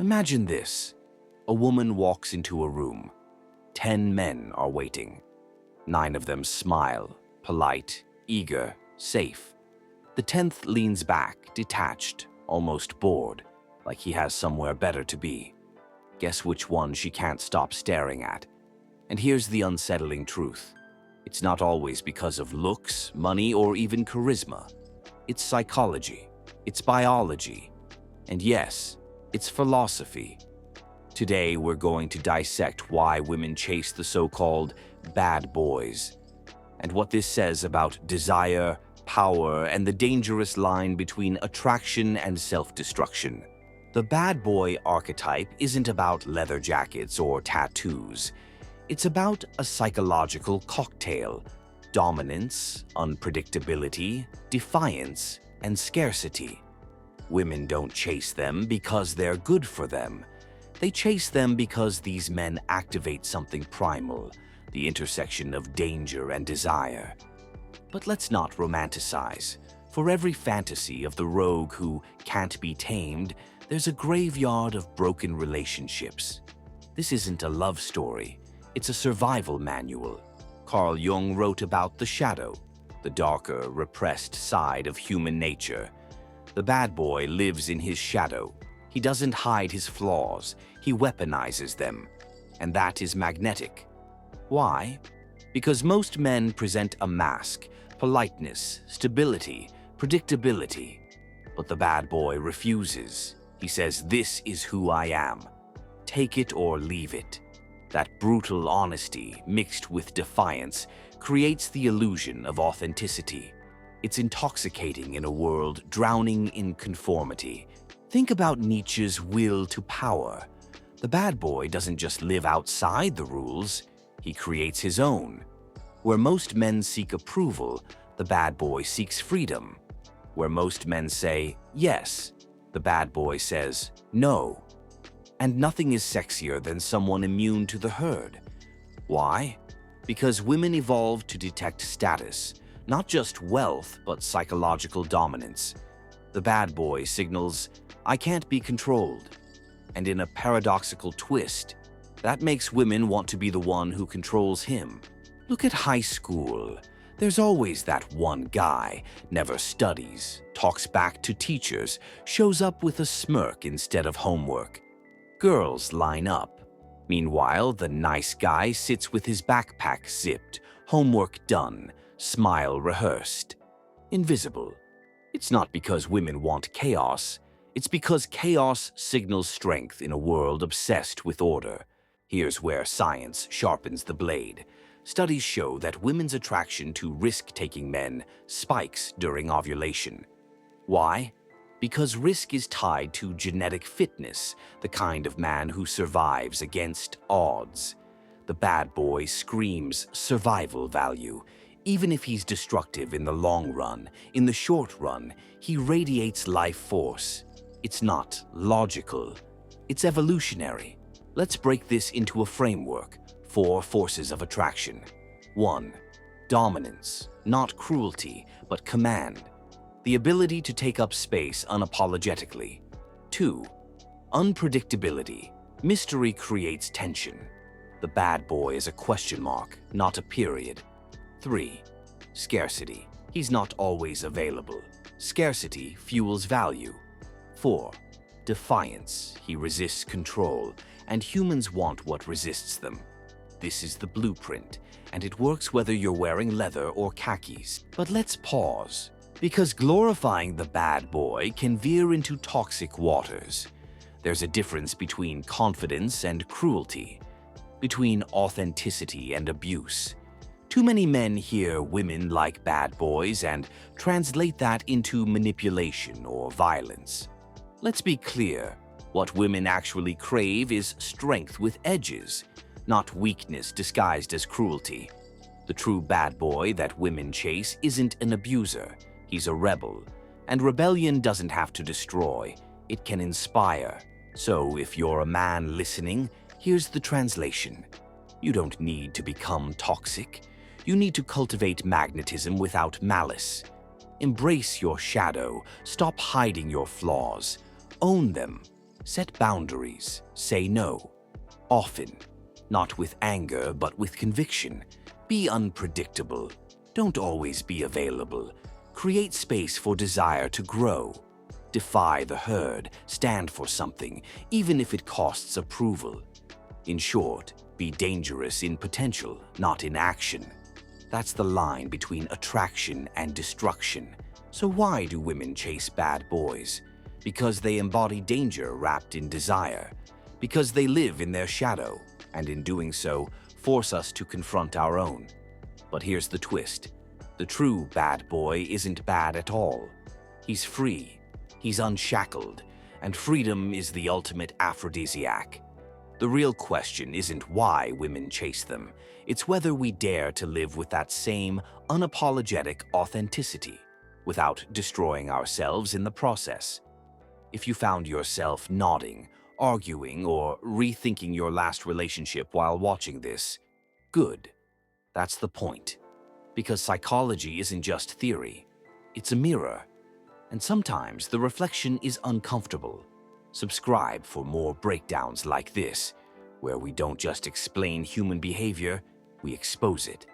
Imagine this. A woman walks into a room. 10 men are waiting. 9 of them smile, polite, eager, safe. The 10th leans back, detached, almost bored, like he has somewhere better to be. Guess which one she can't stop staring at. And here's the unsettling truth. It's not always because of looks, money, or even charisma. It's psychology. It's biology. And yes, it's philosophy. Today, we're going to dissect why women chase the so-called bad boys, and what this says about desire, power, and the dangerous line between attraction and self-destruction. The bad boy archetype isn't about leather jackets or tattoos. It's about a psychological cocktail: dominance, unpredictability, defiance, and scarcity. Women don't chase them because they're good for them. They chase them because these men activate something primal, the intersection of danger and desire. But let's not romanticize. For every fantasy of the rogue who can't be tamed, there's a graveyard of broken relationships. This isn't a love story. It's a survival manual. Carl Jung wrote about the shadow, the darker, repressed side of human nature. The bad boy lives in his shadow. He doesn't hide his flaws, he weaponizes them. And that is magnetic. Why? Because most men present a mask: politeness, stability, predictability. But the bad boy refuses. He says, "This is who I am. Take it or leave it." That brutal honesty, mixed with defiance, creates the illusion of authenticity. It's intoxicating in a world drowning in conformity. Think about Nietzsche's will to power. The bad boy doesn't just live outside the rules, he creates his own. Where most men seek approval, the bad boy seeks freedom. Where most men say yes, the bad boy says no. And nothing is sexier than someone immune to the herd. Why? Because women evolved to detect status, not just wealth, but psychological dominance. The bad boy signals, "I can't be controlled." And in a paradoxical twist, that makes women want to be the one who controls him. Look at high school. There's always that one guy, never studies, talks back to teachers, shows up with a smirk instead of homework. Girls line up. Meanwhile, the nice guy sits with his backpack zipped, homework done, smile rehearsed. Invisible. It's not because women want chaos. It's because chaos signals strength in a world obsessed with order. Here's where science sharpens the blade. Studies show that women's attraction to risk-taking men spikes during ovulation. Why? Because risk is tied to genetic fitness, the kind of man who survives against odds. The bad boy screams survival value. Even if he's destructive in the long run, in the short run, he radiates life force. It's not logical. It's evolutionary. Let's break this into a framework. 4 forces of attraction. 1. Dominance, not cruelty, but command. The ability to take up space unapologetically. 2. Unpredictability. Mystery creates tension. The bad boy is a question mark, not a period. 3. Scarcity. He's not always available. Scarcity fuels value. 4. Defiance. He resists control, and humans want what resists them. This is the blueprint, and it works whether you're wearing leather or khakis. But let's pause, because glorifying the bad boy can veer into toxic waters. There's a difference between confidence and cruelty, between authenticity and abuse. Too many men hear women like bad boys and translate that into manipulation or violence. Let's be clear, what women actually crave is strength with edges, not weakness disguised as cruelty. The true bad boy that women chase isn't an abuser, he's a rebel. And rebellion doesn't have to destroy, it can inspire. So if you're a man listening, here's the translation. You don't need to become toxic. You need to cultivate magnetism without malice. Embrace your shadow, stop hiding your flaws. Own them. Set boundaries. Say no. Often. Not with anger, but with conviction. Be unpredictable. Don't always be available. Create space for desire to grow. Defy the herd. Stand for something, even if it costs approval. In short, be dangerous in potential, not in action. That's the line between attraction and destruction. So why do women chase bad boys? Because they embody danger wrapped in desire. Because they live in their shadow, and in doing so, force us to confront our own. But here's the twist. The true bad boy isn't bad at all. He's free, he's unshackled, and freedom is the ultimate aphrodisiac. The real question isn't why women chase them. It's whether we dare to live with that same unapologetic authenticity, without destroying ourselves in the process. If you found yourself nodding, arguing, or rethinking your last relationship while watching this, good. That's the point. Because psychology isn't just theory, it's a mirror. And sometimes the reflection is uncomfortable. Subscribe for more breakdowns like this, where we don't just explain human behavior, we expose it.